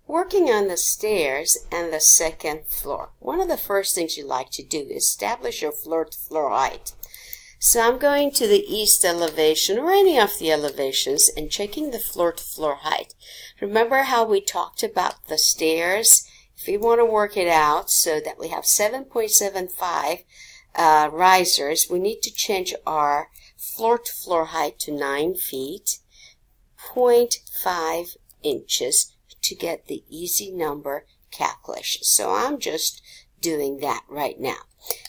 Working on the stairs and the second floor, one of the first things you like to do is establish your floor-to-floor height. So I'm going to the east elevation or any of the elevations and checking the floor-to-floor height. Remember how we talked about the stairs? If we want to work it out so that we have 7.75 risers, we need to change our floor-to-floor height to 9 feet, 0.5 inches to get the easy number calculation. So I'm just doing that right now.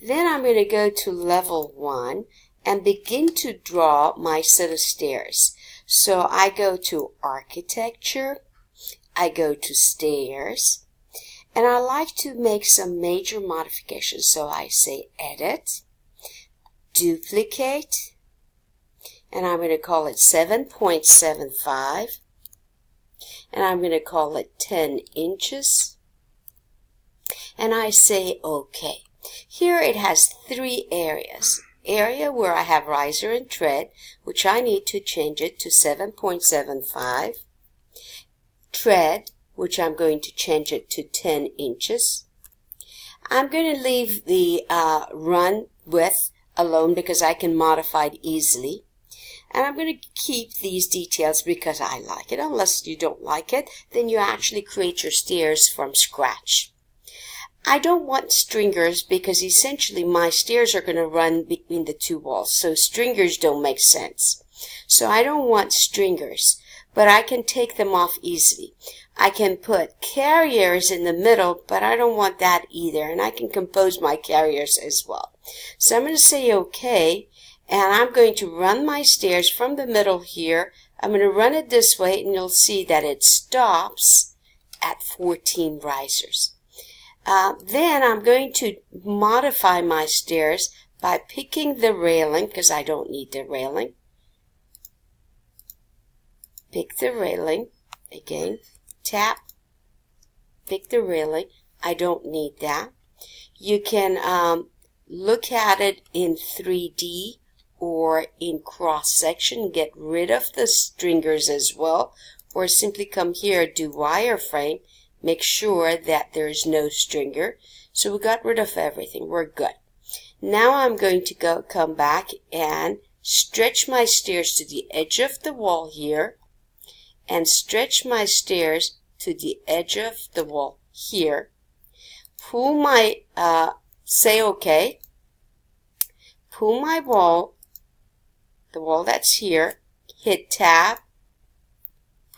Then I'm going to go to level 1 and begin to draw my set of stairs. So I go to architecture, I go to stairs, and I like to make some major modifications. So I say edit, duplicate, and I'm going to call it 7.75. And I'm going to call it 10 inches. And I say OK. Here it has 3 areas. Area where I have riser and tread, which I need to change it to 7.75. Tread, which I'm going to change it to 10 inches. I'm going to leave the run width alone because I can modify it easily. And I'm going to keep these details because I like it. Unless you don't like it, then you actually create your stairs from scratch. I don't want stringers because essentially my stairs are going to run between the 2 walls. So stringers don't make sense. So I don't want stringers, but I can take them off easily. I can put carriers in the middle, but I don't want that either. And I can compose my carriers as well. So I'm going to say OK. And I'm going to run my stairs from the middle here. I'm going to run it this way, and you'll see that it stops at 14 risers. Then I'm going to modify my stairs by picking the railing, because I don't need the railing. Pick the railing. Again, tap. Pick the railing. I don't need that. You can look at it in 3D. Or in cross-section, get rid of the stringers as well, or simply come here, do wireframe, make sure that there's no stringer. So we got rid of everything. We're good. Now I'm going to come back and stretch my stairs to the edge of the wall here, and stretch my stairs to the edge of the wall here. Pull my, say OK, pull my wall, the wall that's here, hit tab,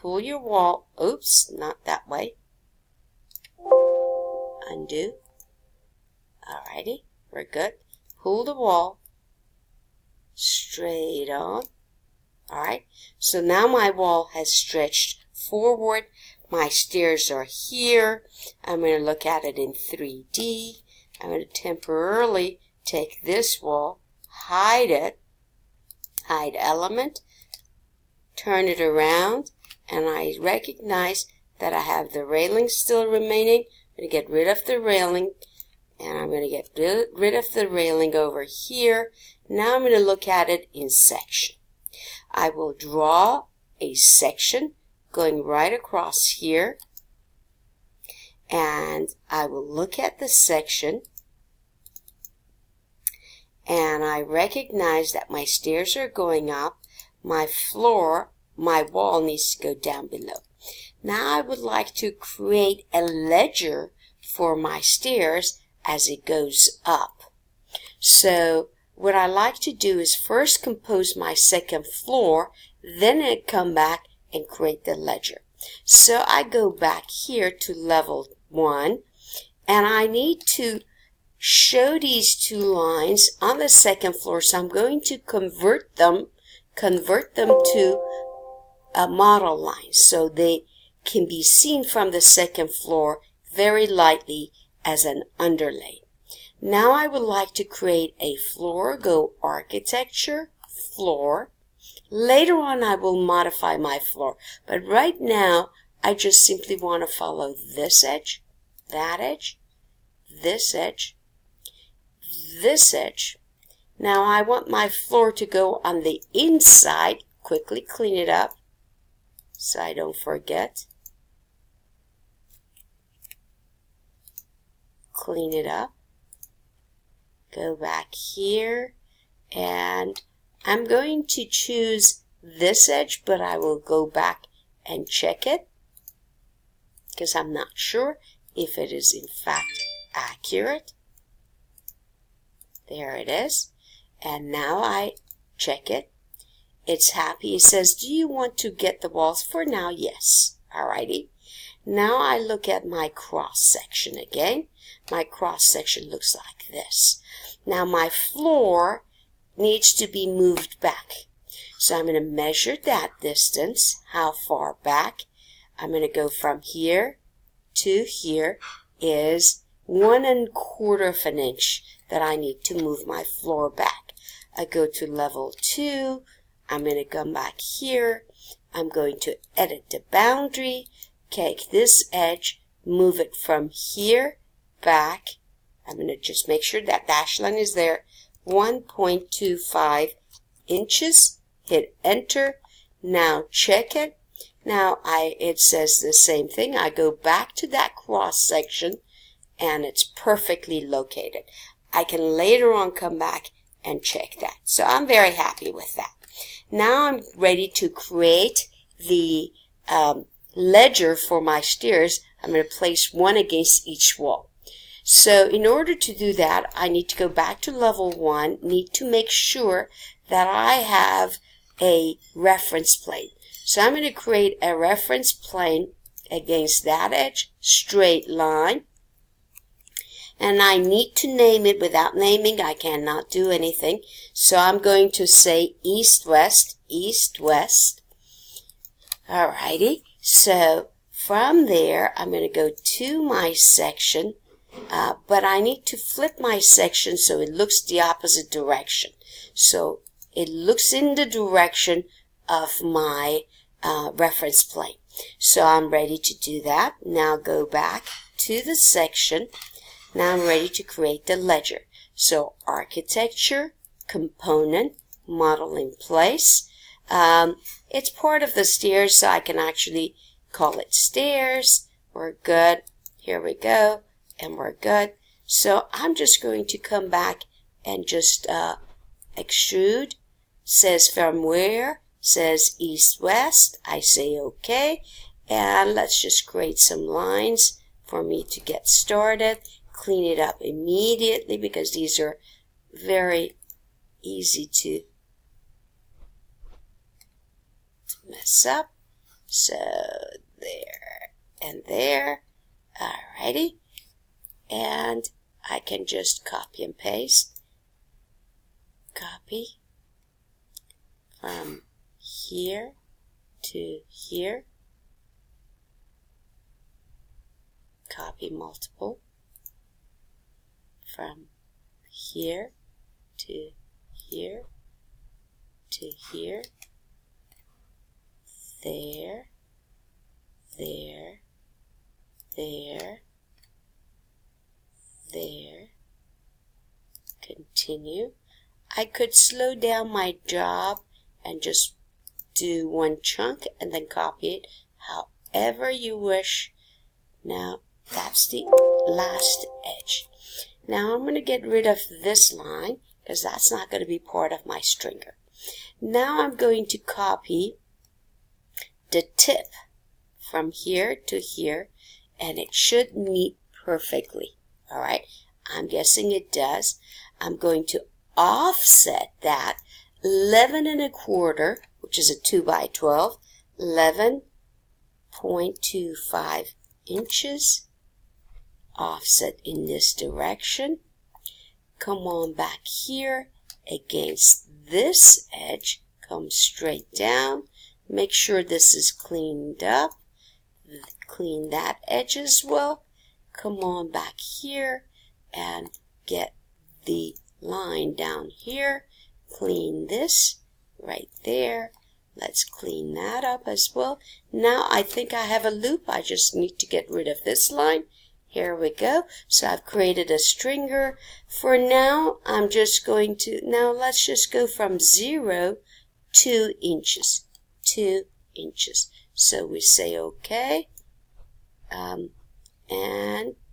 pull your wall, oops, not that way, undo, alrighty, we're good, pull the wall, straight on, alright, so now my wall has stretched forward, my stairs are here, I'm going to look at it in 3D, I'm going to temporarily take this wall, hide it, hide element, turn it around, and I recognize that I have the railing still remaining. I'm going to get rid of the railing, and I'm going to get rid of the railing over here. Now I'm going to look at it in section. I will draw a section going right across here, and I will look at the section, and I recognize that my stairs are going up, my floor, my wall needs to go down below. Now I would like to create a ledger for my stairs as it goes up. So what I like to do is first compose my second floor, then I come back and create the ledger. So I go back here to level 1, and I need to show these 2 lines on the second floor, so I'm going to convert them to a model line so they can be seen from the second floor very lightly as an underlay. Now I would like to create a floor, go architecture, floor. Later on I will modify my floor, but right now I just simply want to follow this edge, that edge, this edge, this edge. Now I want my floor to go on the inside. Quickly clean it up so I don't forget. clean it up, go back here, and I'm going to choose this edge, but I will go back and check it because I'm not sure if it is in fact accurate. There it is. And now I check it. It's happy. It says, do you want to get the walls? For now, yes. Alrighty. Now I look at my cross section again. My cross section looks like this. Now my floor needs to be moved back. So I'm going to measure that distance. How far back? I'm going to go from here to here is 1 1/4 of an inch that I need to move my floor back. I go to level 2. I'm going to come back here. I'm going to edit the boundary. Take this edge, move it from here back. I'm going to just make sure that dash line is there. 1.25 inches. Hit enter. Now check it. Now it says the same thing. I go back to that cross section and it's perfectly located. I can later on come back and check that. So I'm very happy with that. Now I'm ready to create the ledger for my stairs. I'm going to place one against each wall. So in order to do that, I need to go back to level 1, need to make sure that I have a reference plane. So I'm going to create a reference plane against that edge, straight line. And I need to name it. Without naming, I cannot do anything. So I'm going to say east-west, east-west. Alrighty. So from there, I'm going to go to my section. But I need to flip my section so it looks the opposite direction. So it looks in the direction of my reference plane. So I'm ready to do that. Now go back to the section. Now I'm ready to create the ledger. So architecture, component, model in place. It's part of the stairs, so I can actually call it stairs. We're good. Here we go. And we're good. So I'm just going to come back and just extrude. Says from where? Says east-west. I say okay. And let's just create some lines for me to get started. Clean it up immediately because these are very easy to mess up. So there and there. Alrighty. And I can just copy and paste. Copy from here to here. Copy multiple. From here to here to here. There, there, there, there. Continue. I could slow down my job and just do one chunk and then copy it however you wish. Now that's the last edge. Now I'm going to get rid of this line because that's not going to be part of my stringer. Now I'm going to copy the tip from here to here and it should meet perfectly. Alright, I'm guessing it does. I'm going to offset that 11 1/4, which is a 2 by 12, 11.25 inches. Offset in this direction. Come on back here against this edge. Come straight down. Make sure this is cleaned up. Clean that edge as well. Come on back here and get the line down here. Clean this right there. Let's clean that up as well. Now I think I have a loop. I just need to get rid of this line. Here we go. So I've created a stringer. For now, I'm just going to, now let's just go from 0 to 2 inches. 2 inches. So we say okay. And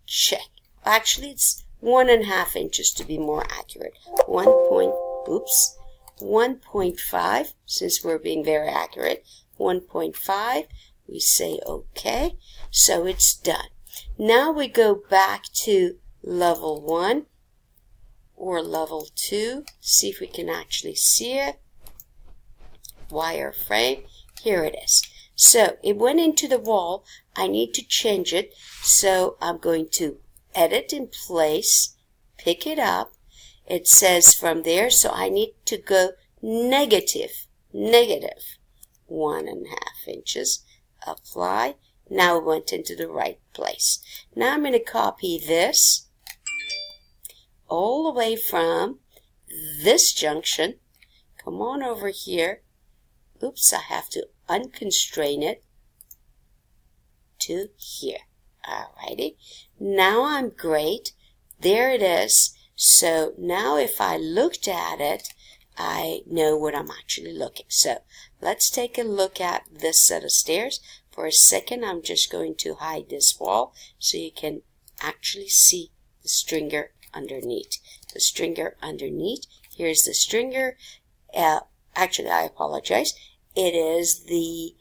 check. actually it's 1.5 inches to be more accurate. 1.5, since we're being very accurate. 1.5, we say okay, so it's done. Now we go back to level 1 or level 2, see if we can actually see it. Wireframe, here it is. So it went into the wall. I need to change it, so I'm going to edit in place, pick it up. It says from there, so I need to go negative 1.5 inches. Apply. Now it went into the right place. Now I'm going to copy this all the way from this junction. Come on over here. Oops, I have to unconstrain it to here. Alrighty. Now I'm great. There it is. So now if I looked at it, I know what I'm actually looking. So let's take a look at this set of stairs. For a second, I'm just going to hide this wall so you can actually see the stringer underneath. The stringer underneath. Here's the stringer. Actually, I apologize. It is the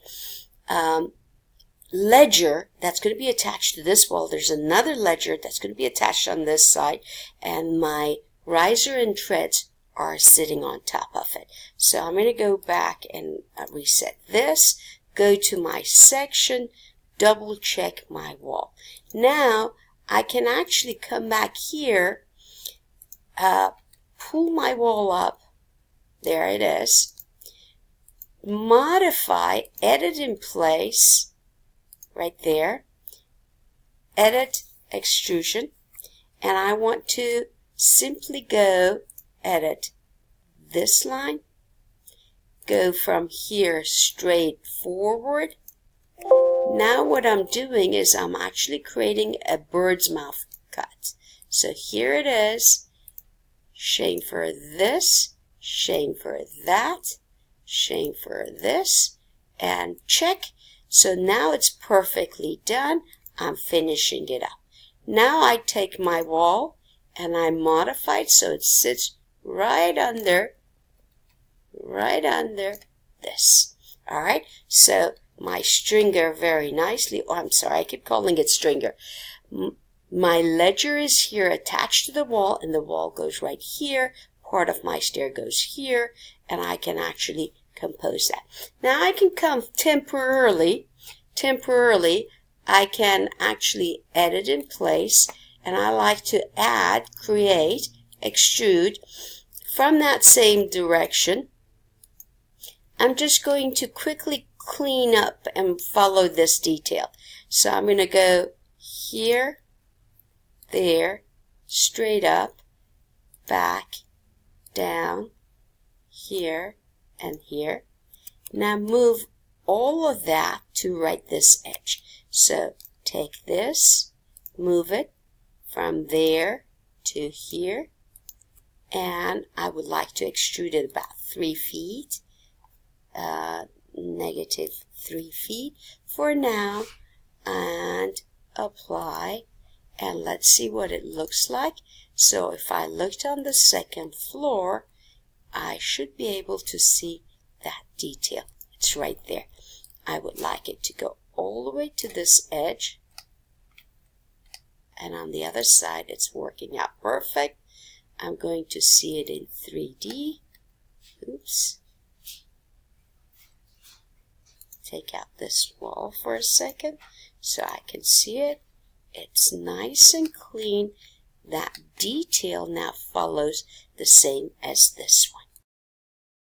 ledger that's going to be attached to this wall. There's another ledger that's going to be attached on this side, and my riser and treads are sitting on top of it. So I'm going to go back and reset this, go to my section, double check my wall. Now I can actually come back here, pull my wall up, there it is, modify, edit in place, right there, edit extrusion, and I want to simply go edit this line, go from here straight forward. Now what I'm doing is I'm actually creating a bird's mouth cut. So here it is, chamfer this, chamfer that, chamfer this, and check. So now it's perfectly done. I'm finishing it up. Now I take my wall and I modify it so it sits right under this. Alright, so my stringer very nicely, I'm sorry, I keep calling it stringer. My ledger is here attached to the wall, and the wall goes right here. Part of my stair goes here, and I can actually compose that. Now I can come temporarily, I can actually edit in place, and I like to add, create, extrude from that same direction. I'm just going to quickly clean up and follow this detail. So I'm going to go here, there, straight up, back, down, here, and here. Now move all of that to right this edge. So take this, move it from there to here, and I would like to extrude it about 3 feet, negative 3 feet for now, and apply, and let's see what it looks like. So if I looked on the second floor, I should be able to see that detail. It's right there. I would like it to go all the way to this edge, and on the other side it's working out perfect. I'm going to see it in 3D. Oops. Take out this wall for a second so I can see it. It's nice and clean. That detail now follows the same as this one.